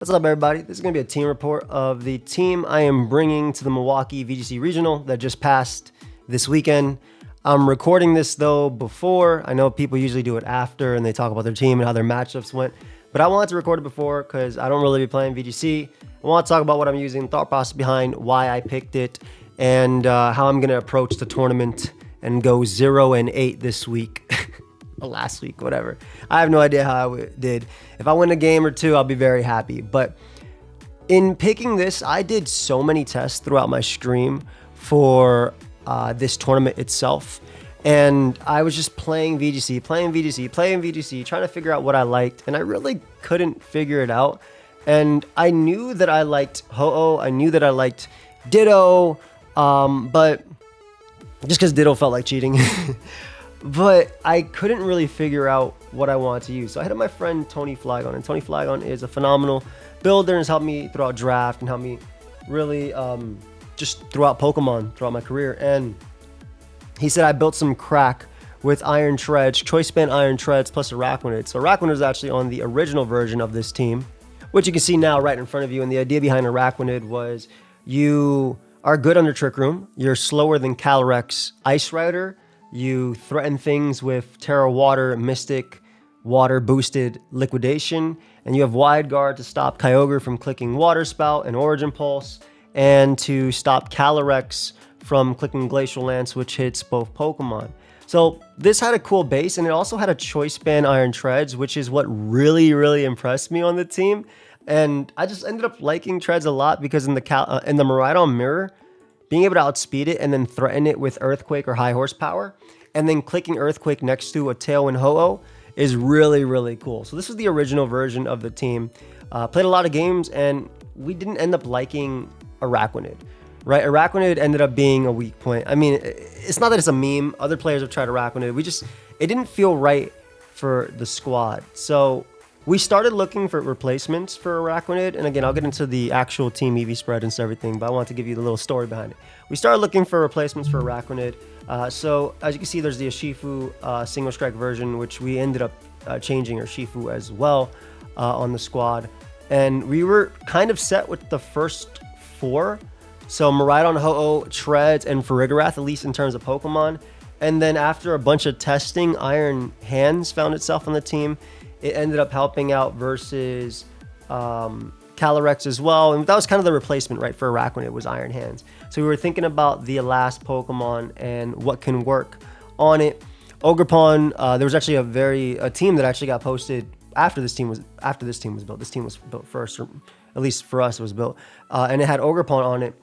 What's up, everybody? This is going to be a team report of the team I am bringing to the Milwaukee VGC Regional that just passed this weekend. I'm recording this, though, before. I know people usually do it after and they talk about their team and how their matchups went. But I wanted to record it before because I don't really be playing VGC. I want to talk about what I'm using, thought process behind why I picked it, and how I'm going to approach the tournament and go 0-8 this week. Or last week, whatever. I have no idea how I did. If I win a game or two, I'll be very happy. But in picking this, I did so many tests throughout my stream for this tournament itself. And I was just playing VGC, trying to figure out what I liked. And I really couldn't figure it out. And I knew that I liked Ho-Oh. I knew that I liked Ditto. But just because Ditto felt like cheating. But I couldn't really figure out what I wanted to use. So I hit up my friend Tony Flagon. And Tony Flagon is a phenomenal builder and has helped me throughout draft and helped me really just throughout Pokemon, throughout my career. And he said I built some crack with Iron Treads, Choice Band Iron Treads plus Araquanid. So Araquanid is actually on the original version of this team, which you can see now right in front of you. And the idea behind Araquanid was you are good under Trick Room. You're slower than Calyrex Ice Rider. You threaten things with Terra Water, Mystic, Water Boosted Liquidation, and you have Wide Guard to stop Kyogre from clicking Water Spout and Origin Pulse, and to stop Calyrex from clicking Glacial Lance, which hits both Pokemon. So this had a cool base, and it also had a Choice Band Iron Treads, which is what really impressed me on the team. And I just ended up liking Treads a lot because in the Miraidon Mirror, being able to outspeed it and then threaten it with Earthquake or High Horsepower, and then clicking Earthquake next to a Tailwind Ho-Oh is really cool. So this was the original version of the team. Played a lot of games, and we didn't end up liking Araquanid, right? Araquanid ended up being a weak point. I mean, it's not that it's a meme. Other players have tried Araquanid. It didn't feel right for the squad. So we started looking for replacements for Araquanid, and again, I'll get into the actual team EV spread and everything, but I want to give you the little story behind it. We started looking for replacements for Araquanid. So as you can see, there's the Urshifu single strike version, which we ended up changing Urshifu as well on the squad. And we were kind of set with the first four. So Miraidon, Ho-Oh, Treads, and Farigarath, at least in terms of Pokemon. And then after a bunch of testing, Iron Hands found itself on the team. It ended up helping out versus Calyrex as well. And that was kind of the replacement, right, for Araquanid was Iron Hands. So we were thinking about the last Pokemon and what can work on it. Ogerpon, there was actually a team that actually got posted after this team was built. This team was built first, or at least for us it was built. And it had Ogerpon on it.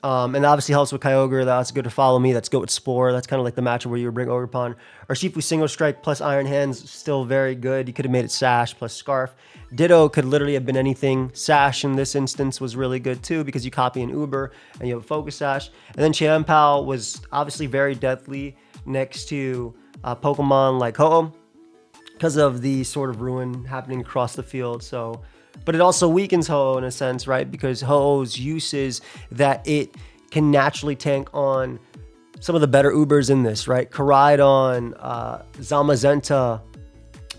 And that obviously helps with Kyogre. That's good to follow me. That's good with Spore. That's kind of like the matchup where you would bring Ogerpon. Urshifu Single Strike plus Iron Hands, still very good. You could have made it Sash plus Scarf. Ditto could literally have been anything. Sash in this instance was really good too because you copy an Uber and you have a Focus Sash. And then Chiampao was obviously very deadly next to Pokemon like Ho-Oh because of the sort of ruin happening across the field. So, but it also weakens Ho-Oh in a sense, right? Because Ho-Oh's use is that it can naturally tank on some of the better Ubers in this, right? Koraidon, Zamazenta,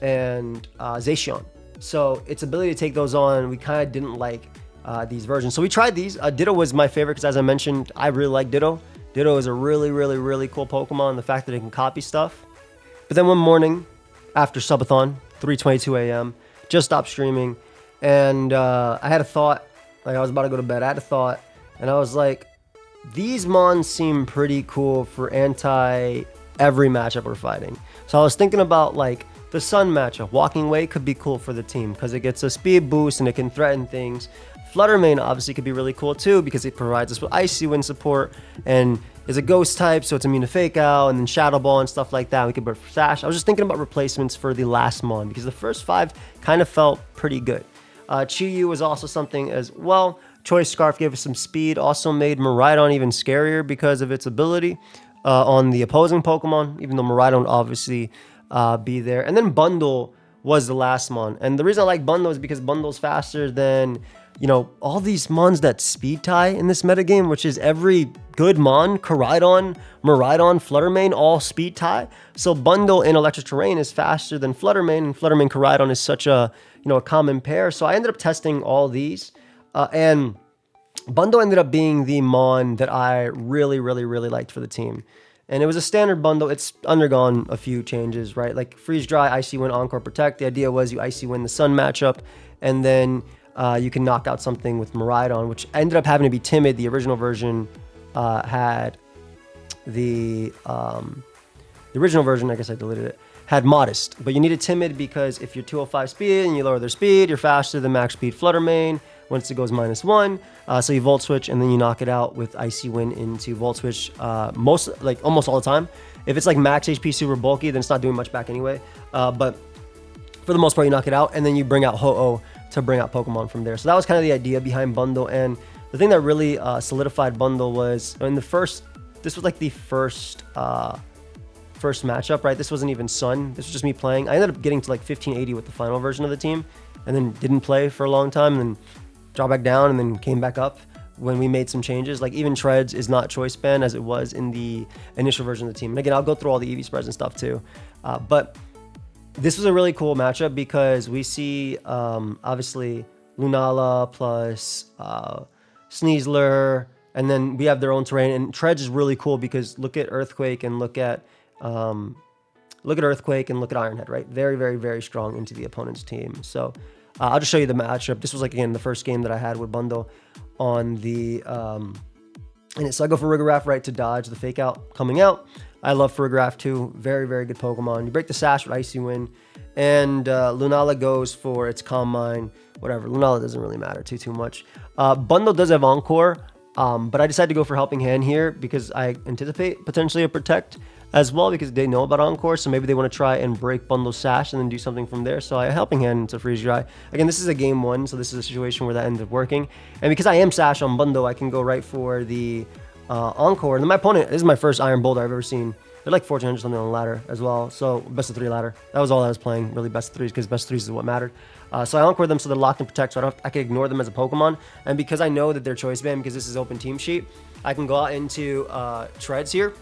and Zacian. So its ability to take those on, we kind of didn't like these versions. So we tried these. Ditto was my favorite because, as I mentioned, I really like Ditto. Ditto is a really cool Pokemon. The fact that it can copy stuff. But then one morning, after subathon, 3:22 a.m., just stopped streaming. And I had a thought, like I was about to go to bed. I had a thought, and I was like, these Mons seem pretty cool for every matchup we're fighting. So I was thinking about like the Sun matchup. Walking Away could be cool for the team because it gets a speed boost and it can threaten things. Fluttermane obviously could be really cool too because it provides us with Icy Wind support and is a ghost type, so it's immune to Fake Out, and then Shadow Ball and stuff like that. We could put Sash. I was just thinking about replacements for the last Mon because the first five kind of felt pretty good. Chiyu was also something as well. Choice Scarf gave us some speed, also made Miraidon even scarier because of its ability on the opposing Pokemon, even though Miraidon obviously be there. And then Bundle was the last Mon. And the reason I like Bundle is because Bundle's faster than you know, all these mons that speed tie in this metagame, which is every good mon, Koraidon, Miraidon, Fluttermane, all speed tie. So Bundle in Electric Terrain is faster than Fluttermane, and Fluttermane Koraidon is such a, you know, a common pair. So I ended up testing all these, and Bundle ended up being the mon that I really liked for the team. And it was a standard bundle. It's undergone a few changes, right? Like Freeze Dry, Icy Wind, Encore, Protect. The idea was you Icy Wind the Sun matchup, and then you can knock out something with Miraidon, which ended up having to be Timid. The original version had the original version, I guess I deleted it, had Modest. But you needed Timid because if you're 205 speed and you lower their speed, you're faster than max speed Fluttermane once it goes -1. So you Volt Switch and then you knock it out with Icy Wind into Volt Switch almost all the time. If it's like max HP super bulky, then it's not doing much back anyway. But for the most part, you knock it out and then you bring out Ho-Oh to bring out Pokemon from there. So that was kind of the idea behind Bundle. And the thing that really solidified Bundle was in the first, this was like the first matchup, right? This wasn't even Sun. This was just me playing. I ended up getting to like 1580 with the final version of the team and then didn't play for a long time and then dropped back down and then came back up when we made some changes. Like even Treads is not choice banned as it was in the initial version of the team. And again, I'll go through all the EV spreads and stuff too. But this was a really cool matchup because we see obviously Lunala plus Sneasler, and then we have their own terrain. And Treads is really cool because look at Earthquake and look at Earthquake and look at Ironhead, right? Very strong into the opponent's team. So I'll just show you the matchup. This was like, again, the first game that I had with Bundle on the, so I go for Rigoraph, right, to dodge the fake out coming out. I love Rigoraph too. Very good Pokemon. You break the Sash with Icy Wind, and Lunala goes for its Calm Mind, whatever. Lunala doesn't really matter too much. Bundle does have Encore, but I decided to go for Helping Hand here because I anticipate potentially a Protect as well because they know about Encore, so maybe they want to try and break Bundle's Sash and then do something from there. So I Helping Hand into Freeze Dry. Again, this is a game 1, so this is a situation where that ended up working. And because I am Sash on Bundle, I can go right for the Encore. And then my opponent, this is my first Iron Boulder I've ever seen. They're like 1400 something on the ladder as well. So best of 3 ladder. That was all I was playing, really best of 3s because best of 3s is what mattered. So I Encore them so they're locked and protect, so I can ignore them as a Pokemon. And because I know that they're choice banned because this is open team sheet, I can go out into Treads here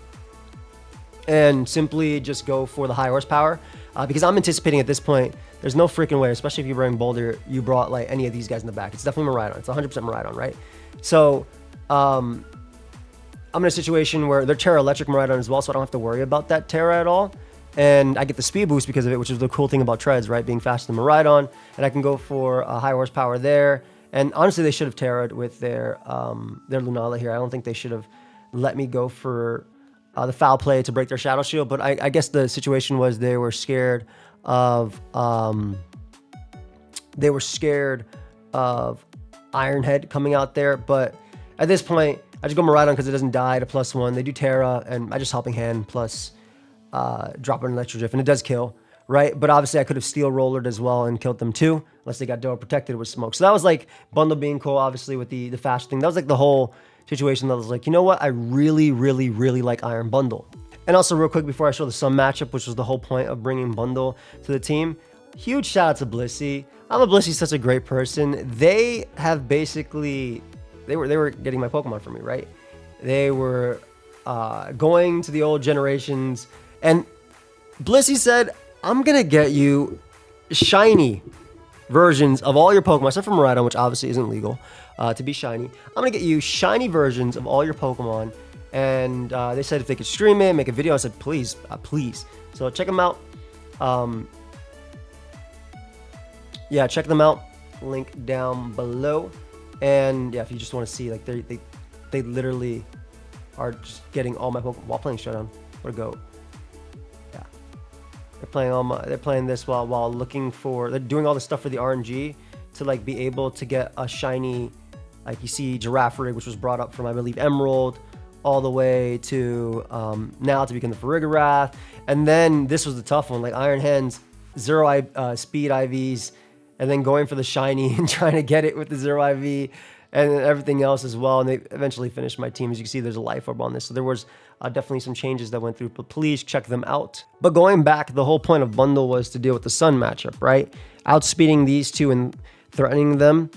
and simply just go for the high horsepower because I'm anticipating at this point there's no freaking way, especially if you bring Boulder, you brought like any of these guys in the back. It's definitely Miraidon. It's 100% Miraidon, right? So I'm in a situation where they're Terra Electric Miraidon as well, so I don't have to worry about that Terra at all. And I get the speed boost because of it, which is the cool thing about Treads, right? Being faster than Miraidon, and I can go for a high horsepower there. And honestly, they should have Terra'd with their Lunala here. I don't think they should have let me go for the foul play to break their Shadow Shield, but I guess the situation was they were scared of Ironhead coming out there. But at this point, I just go Miraidon because it doesn't die to +1. They do Terra, and I just Helping Hand plus drop an Electro Drift, and it does kill, right? But obviously, I could have Steel Rollered as well and killed them too, unless they got Doa protected with Smoke. So that was like Bundle being cool, obviously, with the fast thing. That was like the whole situation that was like, you know what? I really like Iron Bundle. And also real quick before I show the Sun matchup, which was the whole point of bringing Bundle to the team, huge shout out to Blissey. Blissey's such a great person. They have basically, they were getting my Pokemon for me, right? They were going to the old generations, and Blissey said, I'm gonna get you shiny versions of all your Pokemon, except for Miraidon, which obviously isn't legal to be shiny. I'm gonna get you shiny versions of all your Pokemon. And they said if they could stream it, make a video. I said, please. So check them out. Yeah, check them out. Link down below. And yeah, if you just want to see, like they literally are just getting all my Pokemon while playing Showdown. What a goat. Yeah, they're playing this while looking for. They're doing all this stuff for the RNG to like be able to get a shiny, like you see Giraffe Rig, which was brought up from I believe Emerald, all the way to now to become the Farigarath. And then this was the tough one, like Iron Hands, 0 speed IVs, and then going for the shiny and trying to get it with the 0 IV and everything else as well. And they eventually finished my team. As you can see, there's a life orb on this. So there was definitely some changes that went through, but please check them out. But going back, the whole point of Bundle was to deal with the Sun matchup, right? Outspeeding these two and threatening them.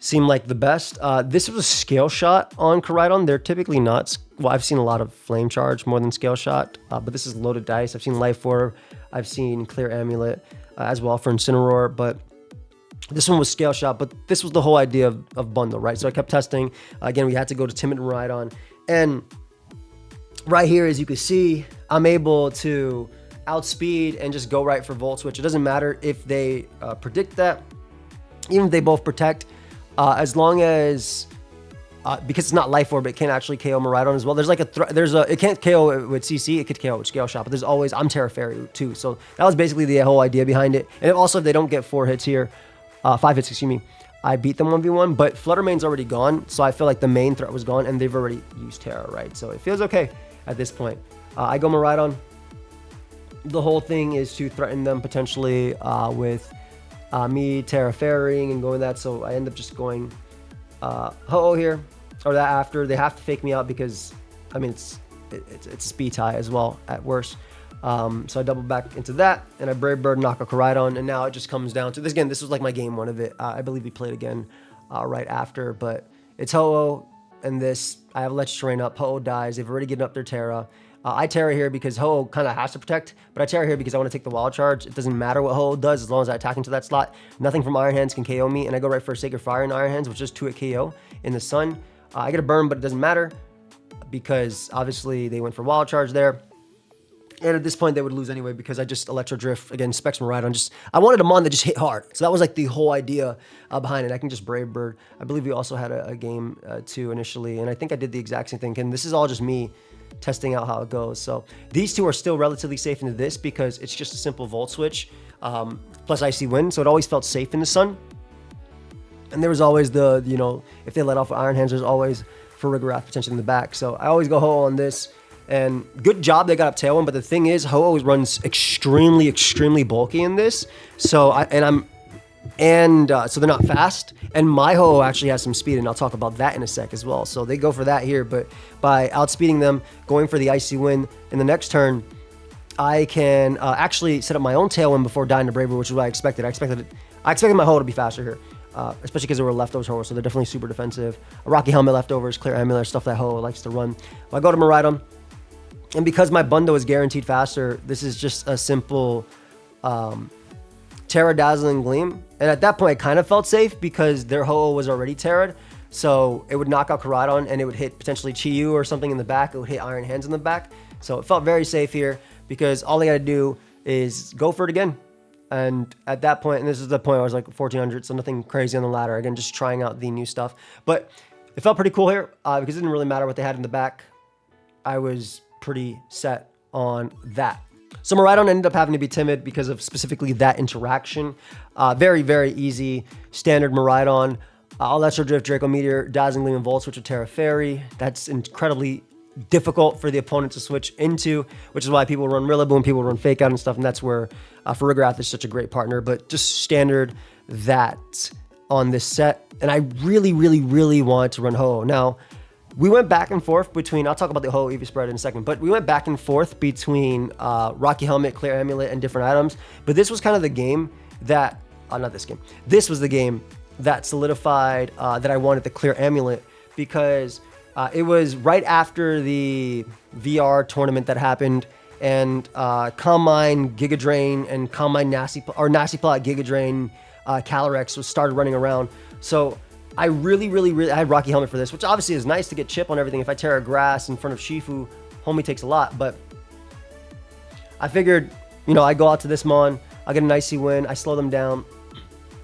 seem like the best. This was a scale shot on Koraidon. They're typically not. Well, I've seen a lot of flame charge more than scale shot, but this is loaded dice. I've seen Life Orb. I've seen Clear Amulet as well for Incineroar, but this one was scale shot. But this was the whole idea of bundle, right? So I kept testing. Again, we had to go to Timid and Rhydon. And right here, as you can see, I'm able to outspeed and just go right for Volt Switch. It doesn't matter if they predict that, even if they both protect, as long as because it's not Life Orb, it can actually KO Miraidon as well. There's like it can't KO with CC, it could KO with Scale Shot, but there's always, I'm Terra Fairy too. So that was basically the whole idea behind it. And also, if they don't get 4 hits here, 5 hits, excuse me, I beat them 1v1, but Flutter Mane's already gone. So I feel like the main threat was gone and they've already used Terra, right? So it feels okay at this point. I go Miraidon. The whole thing is to threaten them potentially with me Terra Fairying and going that. So I end up just going Ho-Oh here, or that after. They have to fake me out because, I mean, it's a speed tie as well at worst. So I double back into that, and I Brave Bird, knock a Koraidon, and now it just comes down to this. Again, this was like my game one of it. I believe we played again right after, but it's Ho-Oh, and this, I have Electric Terrain up. Ho-Oh dies. They've already given up their Terra. I Terra here because Ho-Oh kind of has to protect, but I Terra here because I want to take the Wild Charge. It doesn't matter what Ho-Oh does as long as I attack into that slot. Nothing from Iron Hands can KO me, and I go right for Sacred Fire in Iron Hands, which is 2-hit KO in the sun. I get a burn, but it doesn't matter because obviously they went for Wild Charge there. And at this point, they would lose anyway because I just Electro Drift, again, Specs Miraidon. I wanted a Mon that just hit hard. So that was like the whole idea behind it. I can just Brave Bird. I believe we also had a game too initially, and I think I did the exact same thing. And this is all just me testing out how it goes. So these two are still relatively safe into this because it's just a simple Volt Switch plus Icy Wind. So it always felt safe in the sun. And there was always the, you know, if they let off with Iron Hands, there's always Farigarath potentially in the back. So I always go Ho-Oh on this. And good job they got up Tailwind, but the thing is, Ho-Oh runs extremely bulky in this. So so they're not fast. And my Ho-Oh actually has some speed, and I'll talk about that in a sec as well. So they go for that here, but by outspeeding them, going for the Icy Wind in the next turn, I can actually set up my own Tailwind before dying to Bravery, which is what I expected. I expected my Ho-Oh to be faster here. Especially because there were leftovers Ho-Oh, so they're definitely super defensive. A Rocky Helmet leftovers, Clear Amulet, stuff that Ho-Oh likes to run. I go to Miraidon. And because my bundle is guaranteed faster, this is just a simple Terra Dazzling Gleam. And at that point, I kind of felt safe because their Ho-Oh was already Terra'd. So it would knock out Koraidon and it would hit potentially Chi-Yu or something in the back. It would hit Iron Hands in the back. So it felt very safe here because all they got to do is go for it again. And at that point, and this is the point where I was like 1400, so nothing crazy on the ladder. Again, just trying out the new stuff. But it felt pretty cool here because it didn't really matter what they had in the back. I was pretty set on that. So Miraidon ended up having to be timid because of specifically that interaction. Very, very easy. Standard Miraidon. Electro Drift, Draco Meteor, Dazzling Gleam, and Volt Switch with Terra Fairy. That's incredibly difficult for the opponent to switch into, which is why people run Rillaboom, people run Fake Out and stuff, and that's where Farigarath is such a great partner. But just standard that on this set. And I really wanted to run Ho-Oh. Now, we went back and forth between, I'll talk about the Ho-Oh EV spread in a second, but we went back and forth between Rocky Helmet, Clear Amulet, and different items. But this was kind of the game that, not this game, this was the game that solidified that I wanted the Clear Amulet because it was right after the VR tournament that happened, and Combine Giga Drain and Combine Nasty Plot Giga Drain Calyrex was started running around. So I really I had Rocky Helmet for this, which obviously is nice to get chip on everything. If I Terra Grass in front of Shifu, homie takes a lot, but I figured, you know, I go out to this Mon, I get an Icy Wind, I slow them down.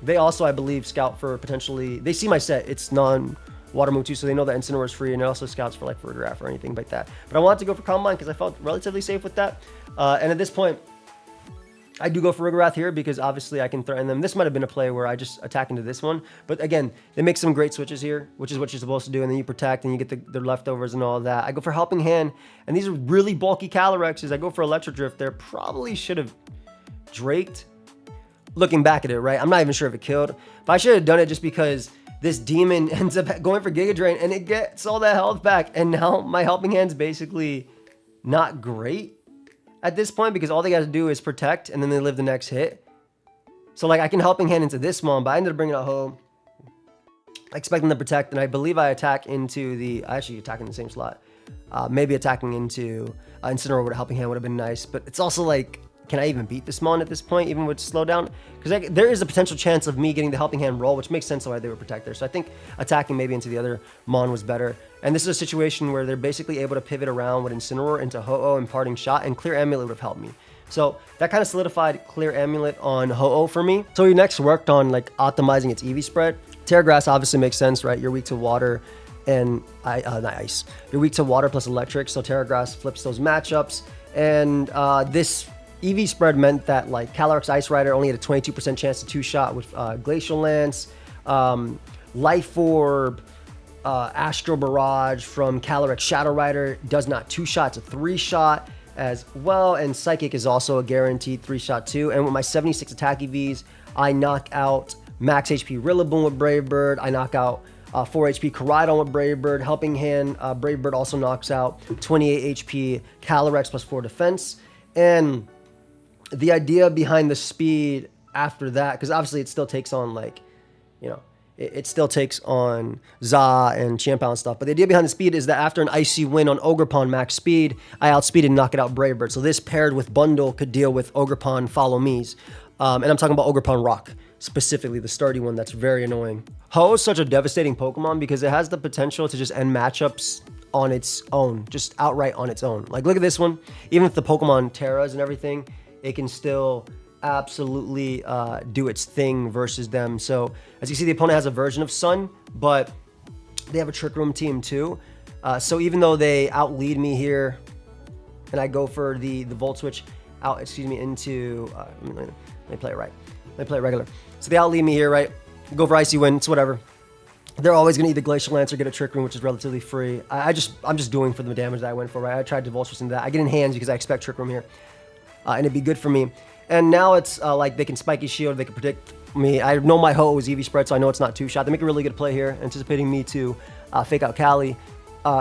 They also, I believe, scout for potentially, they see my set, it's non-water move too, so they know that Incineroar is free, and it also scouts for like Farigarath or anything like that. But I wanted to go for Combine because I felt relatively safe with that. And at this point, I do go for Farigarath here because obviously I can threaten them. This might have been a play where I just attack into this one. But again, they make some great switches here, which is what you're supposed to do. And then you protect and you get the leftovers and all that. I go for Helping Hand. And these are really bulky Calyrexes. I go for Electro Drift there. Probably should have Draked. Looking back at it, right? I'm not even sure if it killed. But I should have done it just because this demon ends up going for Giga Drain and it gets all that health back. And now my Helping Hand's basically not great at this point because all they got to do is protect and then they live the next hit. So like I can Helping Hand into this Mon, but I ended up bringing out Ho. I expect them to protect, and I believe I attack into the... I actually attack in the same slot. Maybe attacking into Incineroar with a Helping Hand would have been nice, but it's also like, can I even beat this Mon at this point, even with slowdown? Because there is a potential chance of me getting the Helping Hand roll, which makes sense why they would protect there. So I think attacking maybe into the other Mon was better. And this is a situation where they're basically able to pivot around with Incineroar into Ho-Oh and Parting Shot, and Clear Amulet would have helped me. So that kind of solidified Clear Amulet on Ho-Oh for me. So we next worked on like optimizing its EV spread. Terra Grass obviously makes sense, right? You're weak to water and not ice. You're weak to water plus electric, so Terra Grass flips those matchups. And this EV spread meant that like Calyrex Ice Rider only had a 22% chance to two-shot with Glacial Lance. Life Orb, Astral Barrage from Calyrex Shadow Rider does not two-shot, it's a three-shot as well. And Psychic is also a guaranteed three-shot too. And with my 76 attack EVs, I knock out max HP Rillaboom with Brave Bird. I knock out 4 HP Koraidon with Brave Bird. Helping Hand, Brave Bird also knocks out 28 HP Calyrex plus 4 defense. And the idea behind the speed after that, because obviously it still takes on like, you know, it still takes on Za and Champow and stuff. But the idea behind the speed is that after an Icy Wind on Ogerpon max speed, I outspeed and knock it out Brave Bird. So this paired with Bundle could deal with Ogerpon Follow Me's. And I'm talking about Ogerpon Rock, specifically the sturdy one that's very annoying. Ho is such a devastating Pokemon because it has the potential to just end matchups on its own, just outright on its own. Like, look at this one. Even if the Pokemon Terras and everything, it can still absolutely do its thing versus them. So as you see, the opponent has a version of Sun, but they have a Trick Room team too. So even though they outlead me here, and I go for the Volt Switch out, into let me play it right. Let me play it regular. So they outlead me here, right? Go for Icy Wind, it's whatever. They're always gonna either Glacial Lance or get a Trick Room, which is relatively free. I'm just doing for the damage that I went for, right? I tried to Volt Switch into that. I get in hands because I expect Trick Room here, and it'd be good for me. And now it's like they can Spiky Shield, they can predict me. I know my Ho is EV spread, so I know it's not two-shot. They make a really good play here, anticipating me to fake out Cali.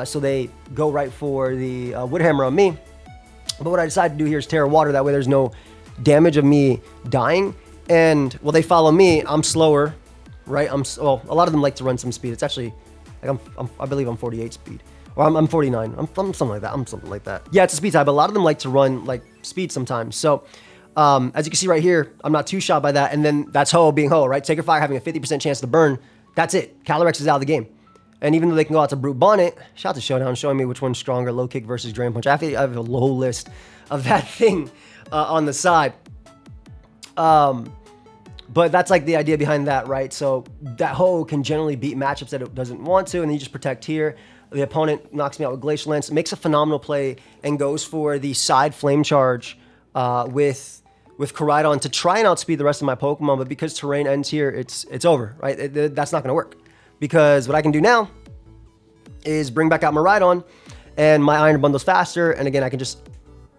So they go right for the Wood Hammer on me. But what I decided to do here is Terra Water. That way there's no damage of me dying. And, well, they follow me. I'm slower, right? Well, a lot of them like to run some speed. It's actually, like I believe I'm 48 speed. Or I'm 49. I'm something like that. I'm something like that. Yeah, it's a speed type, but a lot of them like to run, like, speed sometimes. So, as you can see right here, I'm not two-shot by that. And then that's Ho being Ho, right? Sacred Fire having a 50% chance to burn. That's it. Calyrex is out of the game. And even though they can go out to Brute Bonnet, shout out to Showdown showing me which one's stronger, Low Kick versus Drain Punch. I have a low list of that thing on the side. But that's like the idea behind that, right? So that Ho can generally beat matchups that it doesn't want to, and then you just protect here. The opponent knocks me out with Glacial Lance, makes a phenomenal play, and goes for the side Flame Charge with Koraidon to try and outspeed the rest of my Pokemon. But because terrain ends here, it's over, right? That's not going to work. Because what I can do now is bring back out Miraidon, and my Iron Bundle's faster, and again, I can just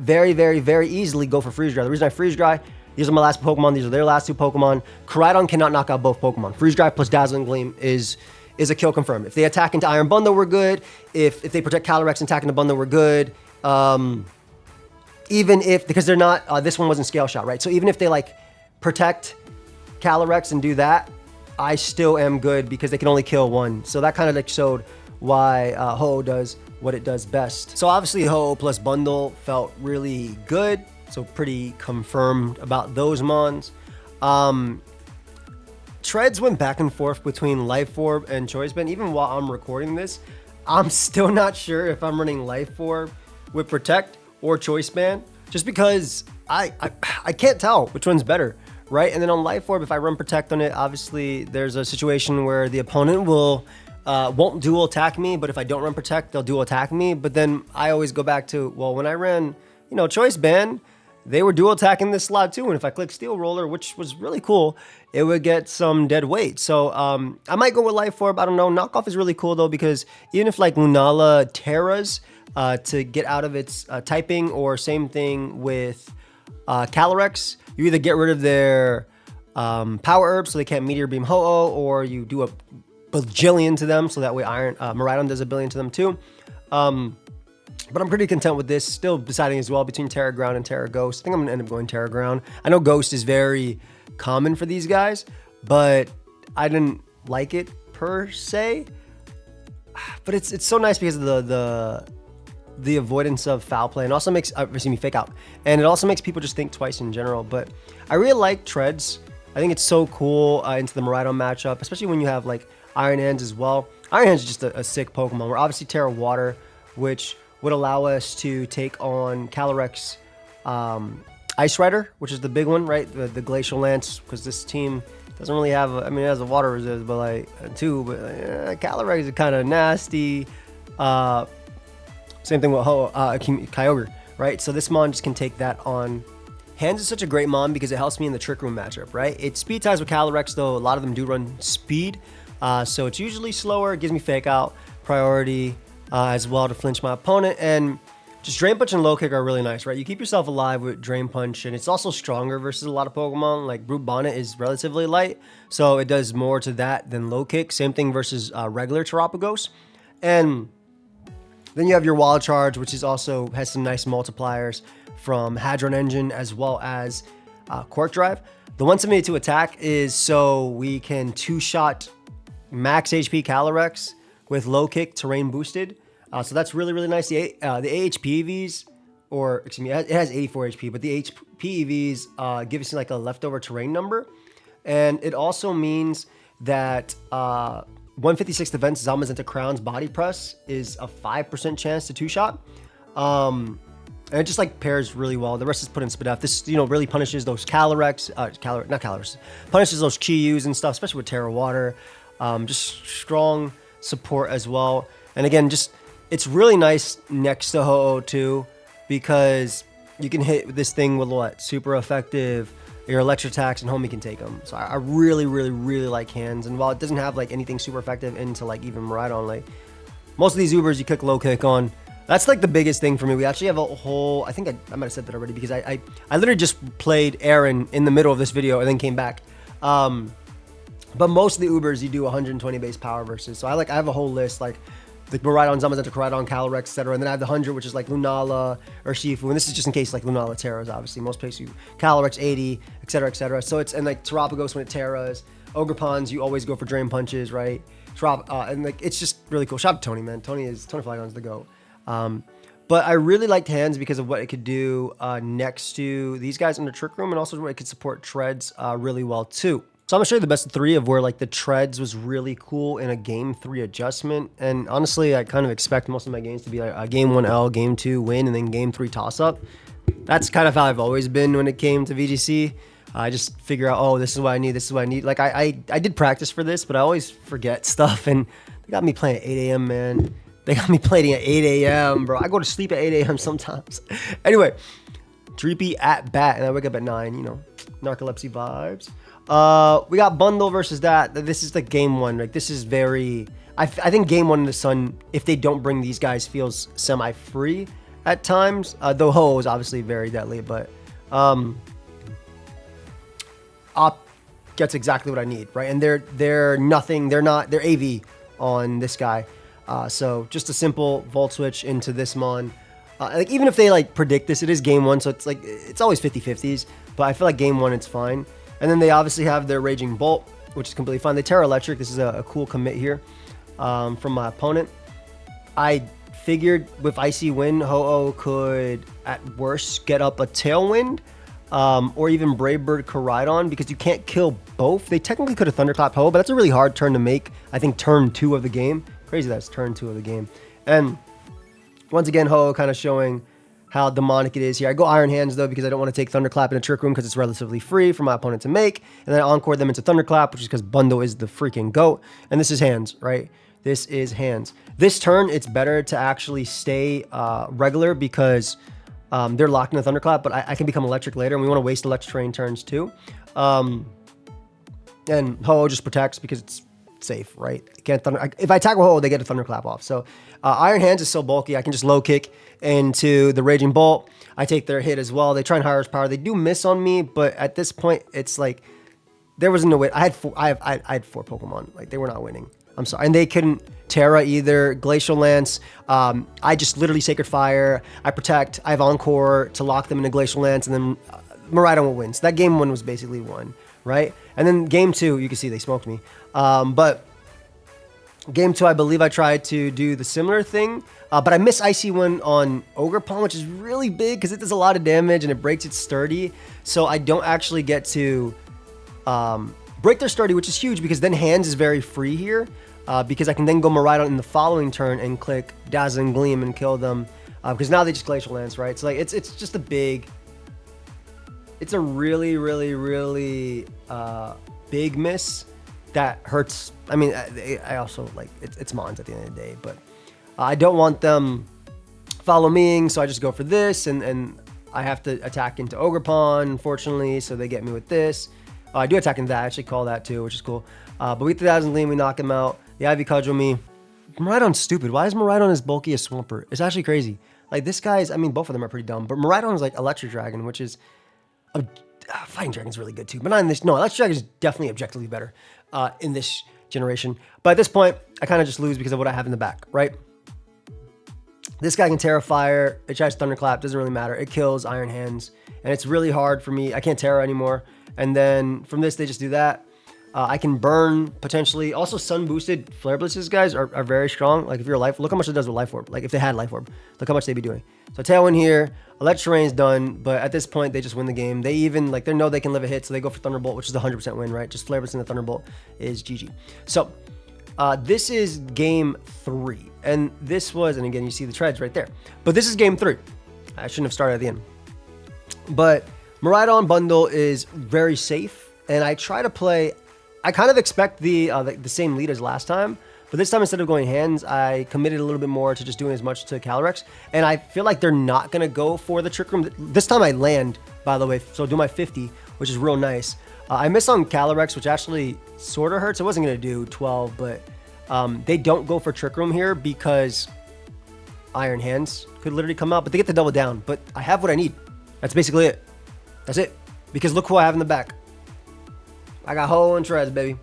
very, very, very easily go for Freeze Dry. The reason I Freeze Dry, these are my last Pokemon, these are their last two Pokemon. Koraidon cannot knock out both Pokemon. Freeze Dry plus Dazzling Gleam is a kill confirmed. If they attack into Iron Bundle, we're good. If they protect Calyrex and attack into Bundle, we're good. Even if, because they're not, this one wasn't Scale Shot, right? So even if they like protect Calyrex and do that, I still am good because they can only kill one. So that kind of like showed why Ho does what it does best. So obviously Ho plus Bundle felt really good. So pretty confirmed about those Mons. Treads went back and forth between Life Orb and Choice Band. Even while I'm recording this, I'm still not sure if I'm running Life Orb with Protect or Choice Band, just because I can't tell which one's better. Right, and then on Life Orb, if I run Protect on it, obviously there's a situation where the opponent won't dual attack me, but if I don't run Protect, they'll dual attack me. But then I always go back to, well, when I ran, Choice Band, they were dual attacking this slot too, and if I click Steel Roller, which was really cool, it would get some dead weight. So I might go with Life Orb. I don't know. Knockoff is really cool though, because even if like Lunala Terras to get out of its typing, or same thing with Calyrex, you either get rid of their Power Herb so they can't Meteor Beam Ho-Oh, or you do a bajillion to them so that way Miraidon does a billion to them too. But I'm pretty content with this. Still deciding as well between Terra Ground and Terra Ghost. I think I'm going to end up going Terra Ground. I know Ghost is very common for these guys, but I didn't like it per se, but it's so nice because of the avoidance of foul play, and also makes fake out, and it also makes people just think twice in general. But I really like treads. I think it's so cool into the Miraidon matchup, especially when you have like Iron Hands as well. Iron Hands is just a sick Pokemon. We're obviously Terra Water, which would allow us to take on Calyrex Ice Rider, which is the big one, right? The Glacial Lance, because this team doesn't really have, it has a water resist, but like two, but Calyrex is kind of nasty. Same thing with Kyogre, right? So this Mon just can take that on. Hands is such a great Mon because it helps me in the Trick Room matchup, right? It speed ties with Calyrex, though a lot of them do run speed. So it's usually slower. It gives me fake out priority as well to flinch my opponent. And just Drain Punch and Low Kick are really nice, right? You keep yourself alive with Drain Punch, and it's also stronger versus a lot of Pokemon. Like Brute Bonnet is relatively light, so it does more to that than Low Kick. Same thing versus regular Terapagos. And then you have your Wild Charge, which is also has some nice multipliers from Hadron Engine as well as Quark Drive. The 172 attack is so we can two-shot max HP Calyrex with Low Kick terrain boosted. So that's really, really nice. The AHP EVs, or excuse me, it has 84 HP, but the HP EVs give us like a leftover terrain number. And it also means that 156 defense Zamazenta Crown's Body Press is a 5% chance to two-shot. And it just like pairs really well. The rest is put in Spadef. This, really punishes those punishes those Chiyus and stuff, especially with Terra Water. Just strong support as well. And again, it's really nice next to Ho-Oh too, because you can hit this thing with what? Super effective, your electric attacks, and Homie can take them. So I really, really, really like Hands. And while it doesn't have like anything super effective into like even Miraidon, like most of these Ubers you click Low Kick on. That's like the biggest thing for me. We actually have a whole, I think I might have said that already, because I literally just played Aaron in the middle of this video and then came back. But most of the Ubers you do 120 base power versus. So I have a whole list like Miraidon, Zamazenta, Koraidon, Calyrex, etc. And then I have the 100, which is like Lunala or Shifu. And this is just in case like Lunala Terras, obviously. Most places you Calyrex 80, etc., etc. So it's, and like Terapagos when it Terras, Ogrepons, you always go for Drain Punches, right? And like it's just really cool. Shout out to Tony, man. Tony Flygon's the GOAT. But I really liked Hands because of what it could do next to these guys in the Trick Room, and also where it could support Treads really well too. So I'm gonna show you the best of three of where like the Treads was really cool in a Game 3 adjustment. And honestly, I kind of expect most of my games to be like a Game 1 L, Game 2 win, and then Game 3 toss up. That's kind of how I've always been when it came to VGC. I just figure out, oh, this is what I need, this is what I need. Like I did practice for this, but I always forget stuff, and they got me playing at 8 a.m., man. They got me playing at 8 a.m., bro. I go to sleep at 8 a.m. sometimes. Anyway, Dreepy at bat, and I wake up at 9, narcolepsy vibes. We got Bundle versus that. This is like Game 1. Like, this is very... I think Game 1 in the Sun, if they don't bring these guys, feels semi-free at times. Though Ho is obviously very deadly, but... Op gets exactly what I need, right? And they're nothing. They're AV on this guy. So just a simple Volt Switch into this Mon. Like even if they like predict this, it is Game 1, so it's like it's always 50-50s. But I feel like Game 1 it's fine. And then they obviously have their Raging Bolt, which is completely fine. They Terra Electric. This is a cool commit here from my opponent. I figured with Icy Wind, Ho-Oh could at worst get up a Tailwind. Or even Brave Bird Koraidon, because you can't kill both. They technically could have Thunderclap Ho, but that's a really hard turn to make. I think turn 2 of the game. Crazy that's turn 2 of the game. And once again, Ho kind of showing how demonic it is here. I go Iron Hands though, because I don't want to take Thunderclap in a Trick Room because it's relatively free for my opponent to make. And then I Encore them into Thunderclap, which is because Bundle is the freaking GOAT. And this is Hands, right? This is Hands. This turn, it's better to actually stay regular because... they're locked in a Thunderclap, but I can become electric later, and we want to waste electric terrain turns too. And Ho-Oh just protects because it's safe, right? If I attack with Ho-Oh, they get a Thunderclap off. So Iron Hands is so bulky, I can just low kick into the Raging Bolt. I take their hit as well. They try and high power. They do miss on me, but at this point, it's like there was no way. I had 4 Pokemon. Like they were not winning. I'm sorry. And they couldn't Terra either. Glacial Lance. I just literally Sacred Fire. I protect. I have Encore to lock them into Glacial Lance, and then Miraidon will win. So that Game 1 was basically won, right? And then Game 2, you can see they smoked me. But Game 2, I believe I tried to do the similar thing, but I missed Icy Wind on Ogerpon, which is really big because it does a lot of damage and it breaks its sturdy. So I don't actually get to break their sturdy, which is huge because then hands is very free here because I can then go Miraidon in the following turn and click Dazzling Gleam and kill them because now they just Glacial Lance, right? So like it's just a big, it's a really, really, really big miss that hurts. I mean, I also like it's Mons at the end of the day, but I don't want them follow meing, so I just go for this, and I have to attack into Ogerpon, unfortunately, so they get me with this. I do attack into that, I actually call that too, which is cool. But we get the Dazzling Gleam, we knock him out. The Ivy Cudgel me. Miraidon's stupid. Why is Miraidon as bulky as Swampert? It's actually crazy. Like this guy's, I mean, both of them are pretty dumb, but Miraidon is like Electric Dragon, which is Fighting Dragon's really good too, but not in this. No, Electric Dragon is definitely objectively better in this generation. But at this point, I kind of just lose because of what I have in the back, right? This guy can Terra Fire. It tries Thunderclap. Doesn't really matter. It kills Iron Hands. And it's really hard for me. I can't Terra anymore. And then from this, they just do that. I can burn potentially. Also, Sun boosted Flare Blitzes, guys, are very strong. Like if you're a Life, look how much it does with Life Orb. Like if they had Life Orb, look how much they'd be doing. So Tailwind here. Electric Terrain's done. But at this point, they just win the game. They even, like, they know they can live a hit. So they go for Thunderbolt, which is a 100% win, right? Just Flare Blitz and the Thunderbolt is GG. So this is game 3. And this was, and again, you see the treads right there. But this is game 3. I shouldn't have started at the end. But Miraidon bundle is very safe. And I try to play, I kind of expect the same lead as last time. But this time, instead of going hands, I committed a little bit more to just doing as much to Calyrex. And I feel like they're not going to go for the Trick Room. This time I land, by the way. So do my 50, which is real nice. I missed on Calyrex, which actually sort of hurts. I wasn't going to do 12, but they don't go for Trick Room here because Iron Hands could literally come out. But they get the double down. But I have what I need. That's basically it. That's it. Because look who I have in the back. I got Ho-Oh and Treads, baby.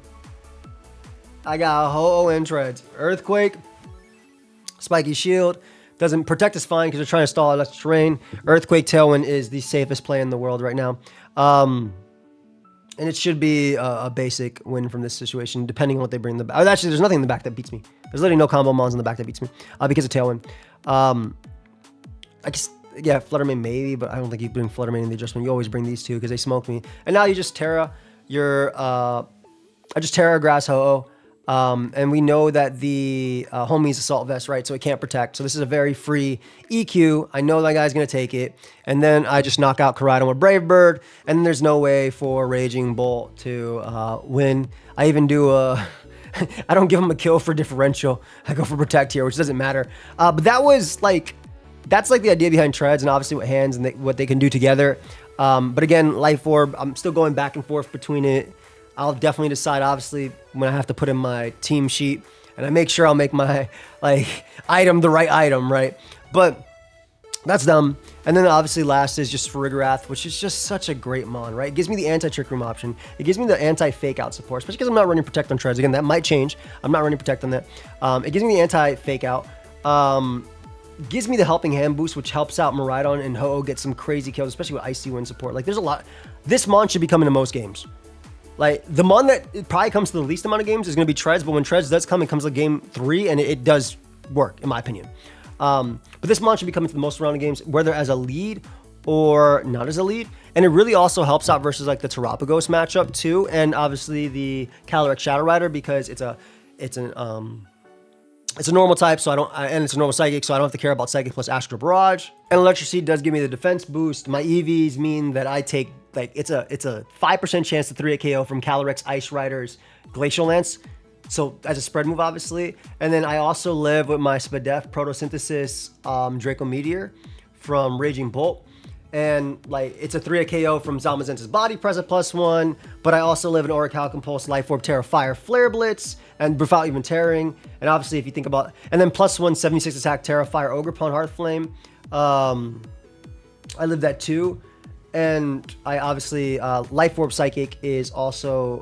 I got Ho-Oh and Treads. Earthquake. Spiky Shield. Doesn't protect us fine because they're trying to stall Electric Terrain. Earthquake Tailwind is the safest play in the world right now. And it should be a basic win from this situation, depending on what they bring in the back. Actually, there's nothing in the back that beats me. There's literally no combo mons in the back that beats me because of Tailwind. I guess, yeah, Fluttermane maybe, but I don't think you bring Fluttermane in the adjustment. You always bring these two because they smoke me. And now you just Terra your... I just Terra Grass Ho-Oh. And we know that the homie's Assault Vest, right? So it can't protect. So this is a very free EQ. I know that guy's going to take it. And then I just knock out Koraidon with Brave Bird. And then there's no way for Raging Bolt to win. I even do a... I don't give him a kill for differential. I go for protect here, which doesn't matter. But that was like... That's like the idea behind Treads and obviously what hands and what they can do together. But again, Life Orb, I'm still going back and forth between it. I'll definitely decide, obviously, when I have to put in my team sheet. And I make sure I'll make my, like, item the right item, right? But that's dumb. And then obviously last is just Farigarath, which is just such a great mon, right? It gives me the anti-Trick Room option. It gives me the anti-Fake Out support, especially because I'm not running Protect on Treads. Again, that might change. I'm not running Protect on that. It gives me the anti-Fake Out. Gives me the Helping Hand boost, which helps out Miraidon and Ho-Oh get some crazy kills, especially with Icy Wind support. Like, there's a lot. This mon should be coming to most games. Like, the mon that it probably comes to the least amount of games is going to be Treads, but when Treads does come, it comes like game 3, and it does work, in my opinion. But this mon should be coming to the most round of games, whether as a lead or not as a lead. And it really also helps out versus, like, the Terapagos matchup, too, and obviously the Calyrex Shadow Rider, because it's a normal type, so and it's a normal psychic, so I don't have to care about psychic plus Astral Barrage. And Electric Seed does give me the defense boost. My EVs mean that I take, like, it's a 5% chance to 3-hit KO from Calyrex Ice Rider's Glacial Lance. So as a spread move, obviously. And then I also live with my Spadef Photosynthesis Draco Meteor from Raging Bolt. And, like, it's a 3-hit KO from Zalmazenta's Body Press at +1. But I also live in Orichalcum Pulse, Life Orb, Terra Fire, Flare Blitz, and without even tearing. And obviously, if you think about... And then +1, 76 attack, Terra Fire, Ogerpon, Hearthflame. I live that too. And I obviously... Life Orb Psychic is also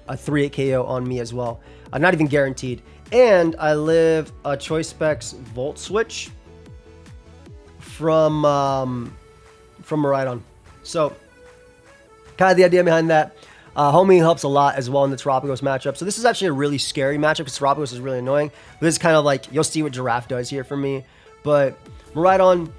a 3-hit KO on me as well. Not even guaranteed. And I live a Choice Specs Volt Switch from Miraidon. So, kind of the idea behind that. Homie helps a lot as well in the Terapagos matchup. So this is actually a really scary matchup because Terapagos is really annoying. But this is kind of like, you'll see what Giraffe does here for me. But we're right on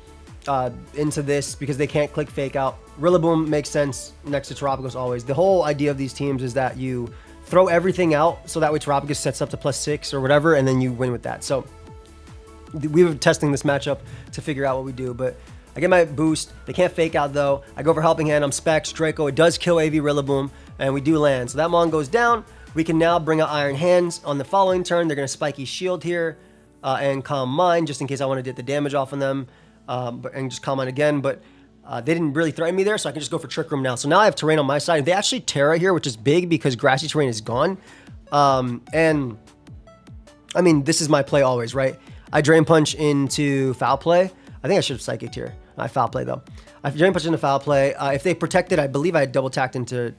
into this because they can't click Fake Out. Rillaboom makes sense next to Terapagos always. The whole idea of these teams is that you throw everything out so that way Terapagos sets up to +6 or whatever, and then you win with that. So we were testing this matchup to figure out what we do, but I get my boost. They can't Fake Out though. I go for Helping Hand. I'm Specs, Draco. It does kill AV Rillaboom, and we do land. So that Mon goes down. We can now bring out Iron Hands on the following turn. They're going to Spiky Shield here and Calm Mind just in case I want to get the damage off on them and just Calm Mind again. But they didn't really threaten me there, so I can just go for Trick Room now. So now I have terrain on my side. They actually Terra here, which is big because grassy terrain is gone. And I mean, this is my play always, right? I Drain Punch into Foul Play. I think I should have Psychic here. I Foul Play though. I Drain Punch into Foul Play. If they protected, I believe I had double tacked into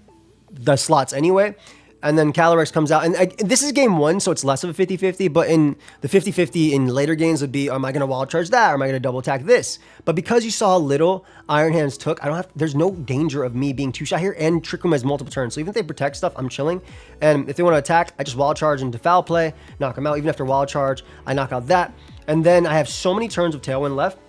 the slots anyway. And then Calyrex comes out. And this is game 1, so it's less of a 50-50. But in the 50-50 in later games would be, am I going to Wild Charge that? Or am I going to double attack this? But because you saw how little Iron Hands took, there's no danger of me being too shy here. And Trick Room has multiple turns. So even if they protect stuff, I'm chilling. And if they want to attack, I just Wild Charge into Foul Play, knock them out. Even after Wild Charge, I knock out that. And then I have so many turns of Tailwind left,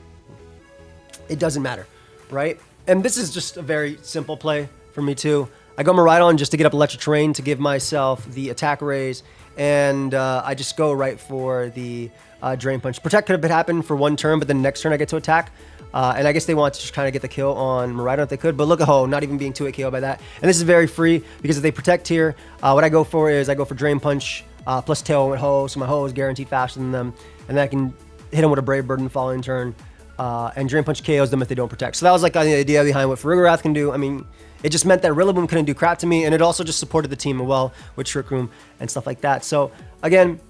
it doesn't matter, right? And this is just a very simple play for me too. I go Miraidon just to get up Electric Terrain to give myself the attack raise, and I just go right for the Drain Punch. Protect could have happened for one turn, but then next turn I get to attack. And I guess they want to just kind of get the kill on Miraidon if they could, but look at Ho, not even being 2-hit KO by that. And this is very free because if they protect here, what I go for is I go for Drain Punch plus Tail with Ho, so my Ho is guaranteed faster than them, and then I can hit him with a Brave Bird in the following turn. And Drain Punch KOs them if they don't protect. So that was like the idea behind what Farigarath can do. I mean, it just meant that Rillaboom couldn't do crap to me, and it also just supported the team well with Trick Room and stuff like that. So again,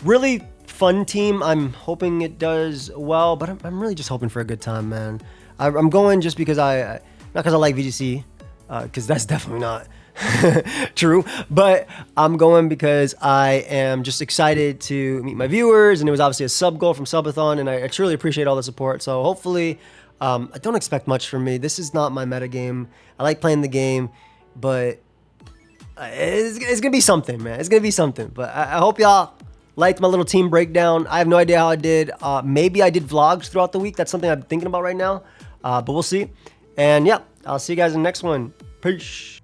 really fun team. I'm hoping it does well, but I'm really just hoping for a good time, man. I'm going just because not because I like VGC, because that's definitely not true, but I'm going because I am just excited to meet my viewers, and it was obviously a sub goal from Subathon, and I truly appreciate all the support. So hopefully, I don't expect much from me. This is not my meta game. I like playing the game, but it's gonna be something, man. It's gonna be something. But I hope y'all liked my little team breakdown. I have no idea how I did. Maybe I did vlogs throughout the week. That's something I'm thinking about right now, but we'll see. And yeah, I'll see you guys in the next one. Peace.